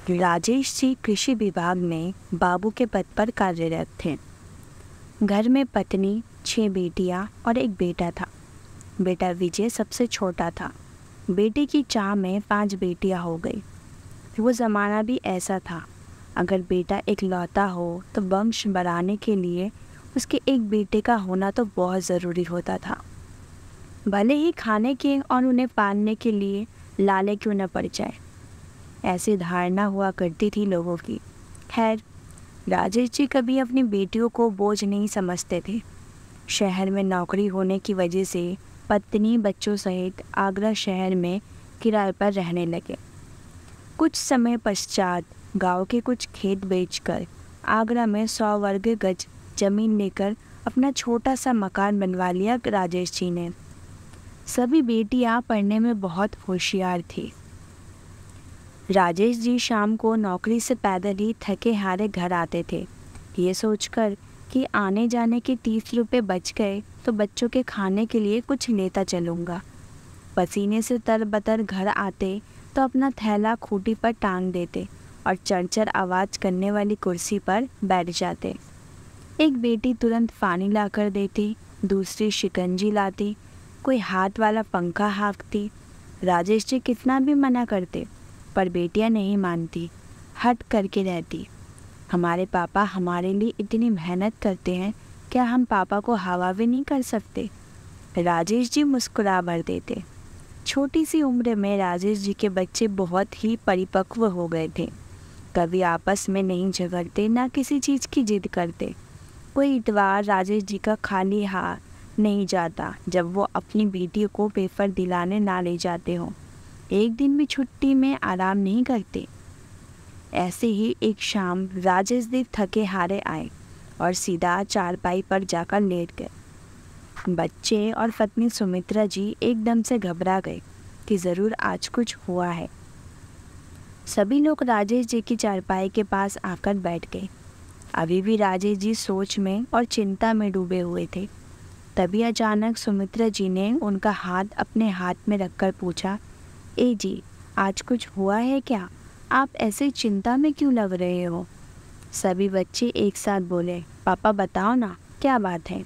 राजेश जी कृषि विभाग में बाबू के पद पर कार्यरत थे। घर में पत्नी, 6 बेटियां और एक बेटा था। बेटा विजय सबसे छोटा था। बेटे की चाह में 5 बेटियां हो गई। वो ज़माना भी ऐसा था, अगर बेटा इकलौता हो तो वंश बढ़ाने के लिए उसके एक बेटे का होना तो बहुत ज़रूरी होता था, भले ही खाने के और उन्हें पालने के लिए लाले क्यों न पड़ जाए। ऐसी धारणा हुआ करती थी लोगों की। खैर, राजेश जी कभी अपनी बेटियों को बोझ नहीं समझते थे। शहर में नौकरी होने की वजह से पत्नी, बच्चों सहित आगरा शहर में किराए पर रहने लगे। कुछ समय पश्चात गांव के कुछ खेत बेचकर आगरा में 100 वर्ग गज जमीन लेकर अपना छोटा सा मकान बनवा लिया राजेश जी ने। सभी बेटियां पढ़ने में बहुत होशियार थी। राजेश जी शाम को नौकरी से पैदल ही थके हारे घर आते थे, ये सोचकर कि आने जाने के 30 रुपये बच गए तो बच्चों के खाने के लिए कुछ लेता चलूँगा। पसीने से तरबतर घर आते तो अपना थैला खूंटी पर टांग देते और चरचर आवाज़ करने वाली कुर्सी पर बैठ जाते। एक बेटी तुरंत पानी लाकर देती, दूसरी शिकंजी लाती, कोई हाथ वाला पंखा हाँकती। राजेश जी कितना भी मना करते, पर बेटियां नहीं मानती, हट करके रहती। हमारे पापा हमारे लिए इतनी मेहनत करते हैं, क्या हम पापा को हवा भी नहीं कर सकते? राजेश जी मुस्कुरा भर देते। छोटी सी उम्र में राजेश जी के बच्चे बहुत ही परिपक्व हो गए थे। कभी आपस में नहीं झगड़ते, ना किसी चीज़ की जिद करते। कोई इतवार राजेश जी का खाली हाथ नहीं जाता जब वो अपनी बेटियों को पेपर दिलाने ना ले जाते हों। एक दिन भी छुट्टी में आराम नहीं करते। ऐसे ही एक शाम राजेश देव थके हारे आए और सीधा चारपाई पर जाकर लेट गए। बच्चे और पत्नी सुमित्रा जी एकदम से घबरा गए कि ज़रूर आज कुछ हुआ है। सभी लोग राजेश जी की चारपाई के पास आकर बैठ गए। अभी भी राजेश जी सोच में और चिंता में डूबे हुए थे। तभी अचानक सुमित्रा जी ने उनका हाथ अपने हाथ में रखकर पूछा, ए जी, आज कुछ हुआ है क्या? आप ऐसे चिंता में क्यों लग रहे हो? सभी बच्चे एक साथ बोले, पापा बताओ ना, क्या बात है?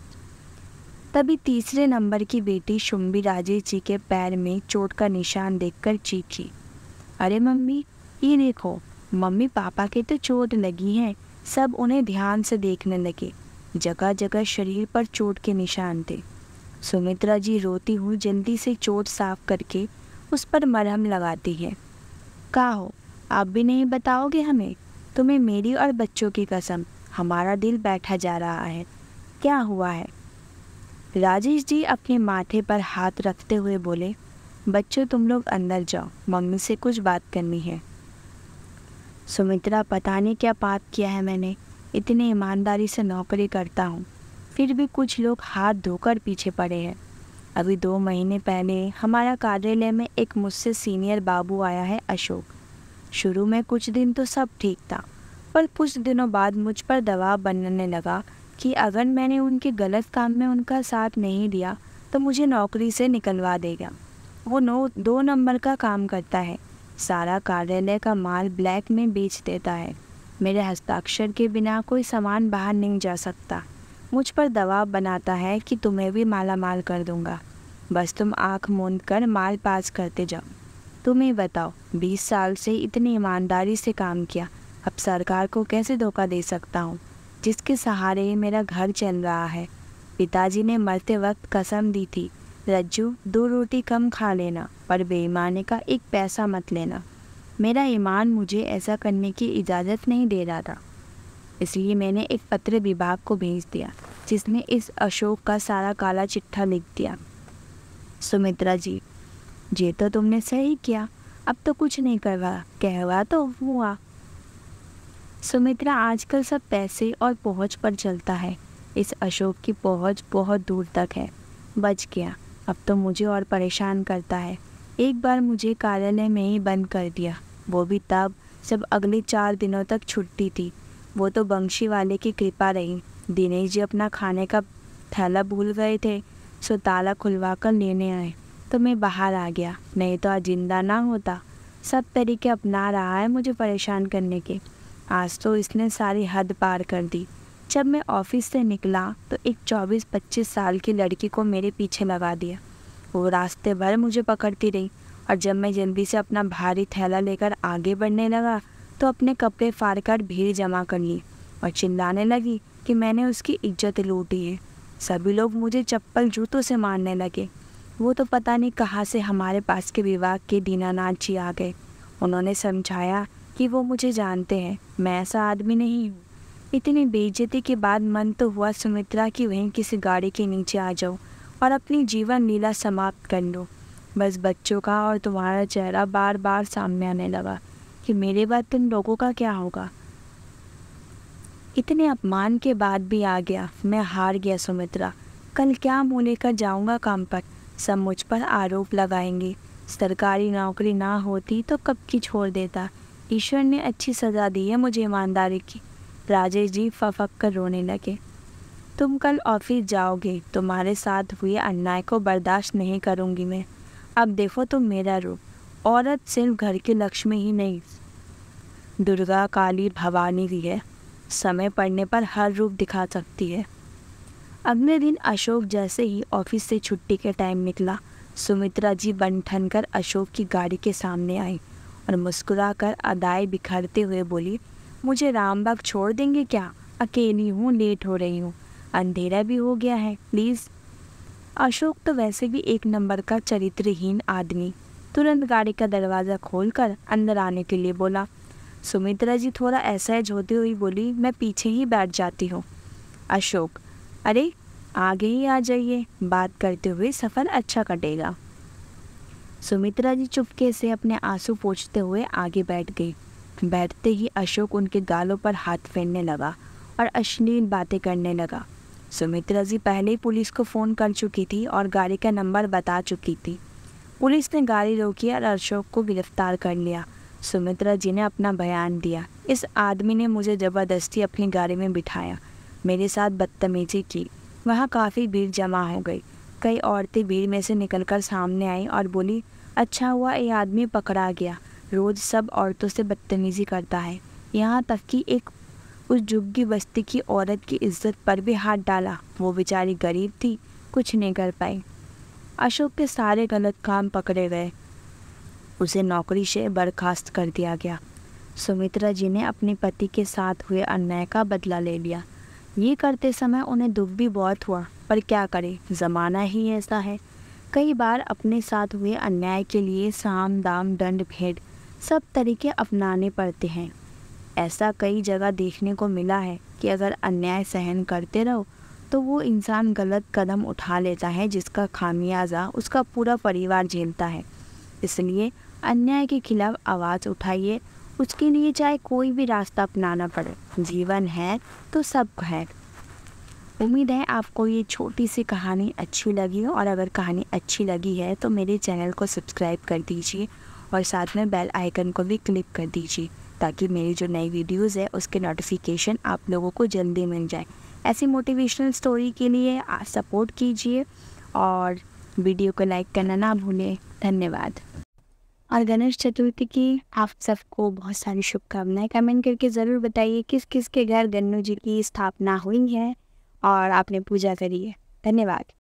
तभी तीसरे नंबर की बेटी शुम्भी राजेश जी के पैर में चोट का निशान देखकर चीखी, अरे मम्मी, ये देखो, मम्मी पापा के तो चोट लगी है। सब उन्हें ध्यान से देखने लगे। जगह जगह शरीर पर चोट के निशान थे। सुमित्रा जी रोती हुई जल्दी से चोट साफ करके उस पर मरहम लगाती है। का हो, आप भी नहीं बताओगे हमें? तुम्हें मेरी और बच्चों की कसम, हमारा दिल बैठा जा रहा है। क्या हुआ है? राजेश जी अपने माथे पर हाथ रखते हुए बोले, बच्चों तुम लोग अंदर जाओ, मम्मी से कुछ बात करनी है। सुमित्रा, पता नहीं क्या पाप किया है मैंने, इतनी ईमानदारी से नौकरी करता हूँ, फिर भी कुछ लोग हाथ धोकर पीछे पड़े हैं। अभी 2 महीने पहले हमारा कार्यालय में एक मुझसे सीनियर बाबू आया है, अशोक। शुरू में कुछ दिन तो सब ठीक था, पर कुछ दिनों बाद मुझ पर दबाव बनने लगा कि अगर मैंने उनके गलत काम में उनका साथ नहीं दिया तो मुझे नौकरी से निकलवा देगा। वो 2 नंबर का काम करता है, सारा कार्यालय का माल ब्लैक में बेच देता है। मेरे हस्ताक्षर के बिना कोई सामान बाहर नहीं जा सकता। मुझ पर दबाव बनाता है कि तुम्हें भी माला माल कर दूंगा, बस तुम आँख मूंद कर माल पास करते जाओ। तुम ही बताओ, 20 साल से इतनी ईमानदारी से काम किया, अब सरकार को कैसे धोखा दे सकता हूँ, जिसके सहारे मेरा घर चल रहा है। पिताजी ने मरते वक्त कसम दी थी, रज्जू 2 रोटी कम खा लेना, पर बेईमानी का 1 पैसा मत लेना। मेरा ईमान मुझे ऐसा करने की इजाज़त नहीं दे रहा था, इसलिए मैंने एक पत्र विभाग को भेज दिया, जिसमें इस अशोक का सारा काला चिट्ठा लिख दिया। सुमित्रा जी, ये तो तुमने सही किया, अब तो कुछ नहीं कहवा तो हुआ। सुमित्रा, आजकल सब पैसे और पहुंच पर चलता है। इस अशोक की पहुंच बहुत दूर तक है। बच गया, अब तो मुझे और परेशान करता है। एक बार मुझे कार्यालय में ही बंद कर दिया, वो भी तब जब अगले 4 दिनों तक छुट्टी थी। वो तो बंशी वाले की कृपा रही। दिनेश जी अपना खाने का थैला भूल गए थे, सो ताला खुलवा कर लेने आए तो मैं बाहर आ गया, नहीं तो आज जिंदा ना होता। सब तरीके अपना रहा है मुझे परेशान करने के। आज तो इसने सारी हद पार कर दी। जब मैं ऑफिस से निकला तो एक 24-25 साल की लड़की को मेरे पीछे लगा दिया। वो रास्ते भर मुझे पकड़ती रही और जब मैं जल्दी से अपना भारी थैला लेकर आगे बढ़ने लगा तो अपने कपड़े फाड़कर भीड़ जमा कर ली और चिल्लाने लगी कि मैंने उसकी इज्जत लूटी है। सभी लोग मुझे चप्पल जूतों से मारने लगे। वो तो पता नहीं कहाँ से हमारे पास के विभाग के दीनानाथ जी आ गए। उन्होंने समझाया कि वो मुझे जानते हैं, मैं ऐसा आदमी नहीं हूँ। इतनी बेइज्जती के बाद मन तो हुआ सुमित्रा की वहीं किसी गाड़ी के नीचे आ जाऊँ और अपनी जीवन लीला समाप्त कर लूँ। बस बच्चों का और तुम्हारा चेहरा बार बार सामने आने लगा कि मेरे बाद तुम लोगों का क्या होगा। इतने अपमान के बाद भी आ गया। मैं हार गया सुमित्रा। कल क्या मुँह लेकर जाऊँगा काम पर? सब मुझ पर आरोप लगाएंगे। सरकारी नौकरी ना होती तो कब की छोड़ देता। ईश्वर ने अच्छी सज़ा दी है मुझे ईमानदारी की। राजेश जी फफक कर रोने लगे। तुम कल ऑफिस जाओगे, तुम्हारे साथ हुए अन्याय को बर्दाश्त नहीं करूँगी मैं। अब देखो तुम मेरा रूप। औरत सिर्फ घर की लक्ष्मी ही नहीं, दुर्गा, काली, भवानी भी है। समय पड़ने पर हर रूप दिखा सकती है। अगले दिन अशोक जैसे ही ऑफिस से छुट्टी के टाइम निकला, सुमित्रा जी बन ठन कर अशोक की गाड़ी के सामने आई और मुस्कुराकर अदाएं बिखरते हुए बोली, मुझे रामबाग छोड़ देंगे क्या? अकेली हूँ, लेट हो रही हूँ, अंधेरा भी हो गया है, प्लीज़। अशोक तो वैसे भी एक नंबर का चरित्रहीन आदमी तुरंत गाड़ी का दरवाज़ा खोलकर अंदर आने के लिए बोला। सुमित्रा जी थोड़ा असहज होती हुई बोली, मैं पीछे ही बैठ जाती हूँ। अशोक, अरे आगे ही आ जाइए, बात करते हुए सफ़र अच्छा कटेगा। सुमित्रा जी चुपके से अपने आंसू पोंछते हुए आगे बैठ गई। बैठते ही अशोक उनके गालों पर हाथ फेरने लगा और अश्लील बातें करने लगा। सुमित्रा जी पहले ही पुलिस को फ़ोन कर चुकी थी और गाड़ी का नंबर बता चुकी थी। पुलिस ने गाड़ी रोकी और अशोक को गिरफ्तार कर लिया। सुमित्रा जी ने अपना बयान दिया। इस आदमी ने मुझे ज़बरदस्ती अपनी गाड़ी में बिठाया, मेरे साथ बदतमीजी की। वहाँ काफ़ी भीड़ जमा हो गई। कई औरतें भीड़ में से निकलकर सामने आई और बोली, अच्छा हुआ ये आदमी पकड़ा गया, रोज़ सब औरतों से बदतमीजी करता है। यहाँ तक कि एक उस झुग्गी बस्ती की औरत की इज्जत पर भी हाथ डाला। वो बेचारी गरीब थी, कुछ नहीं कर पाई। अशोक के सारे गलत काम पकड़े गए। उसे नौकरी से बर्खास्त कर दिया गया। सुमित्रा जी ने अपने पति के साथ हुए अन्याय का बदला ले लिया। ये करते समय उन्हें दुख भी बहुत हुआ, पर क्या करें, ज़माना ही ऐसा है। कई बार अपने साथ हुए अन्याय के लिए साम दाम दंड भेद सब तरीके अपनाने पड़ते हैं। ऐसा कई जगह देखने को मिला है कि अगर अन्याय सहन करते रहो तो वो इंसान गलत कदम उठा लेता है जिसका खामियाजा उसका पूरा परिवार झेलता है। इसलिए अन्याय के खिलाफ आवाज़ उठाइए, उसके लिए चाहे कोई भी रास्ता अपनाना पड़े। जीवन है तो सब है। उम्मीद है आपको ये छोटी सी कहानी अच्छी लगी हो, और अगर कहानी अच्छी लगी है तो मेरे चैनल को सब्सक्राइब कर दीजिए और साथ में बेल आइकन को भी क्लिक कर दीजिए ताकि मेरी जो नई वीडियोस है उसके नोटिफिकेशन आप लोगों को जल्दी मिल जाए। ऐसी मोटिवेशनल स्टोरी के लिए सपोर्ट कीजिए और वीडियो को लाइक करना ना भूलें। धन्यवाद। और गणेश चतुर्थी की आप सबको बहुत सारी शुभकामनाएं। कमेंट करके ज़रूर बताइए किस किस के घर गन्नू जी की स्थापना हुई है और आपने पूजा करी है। धन्यवाद।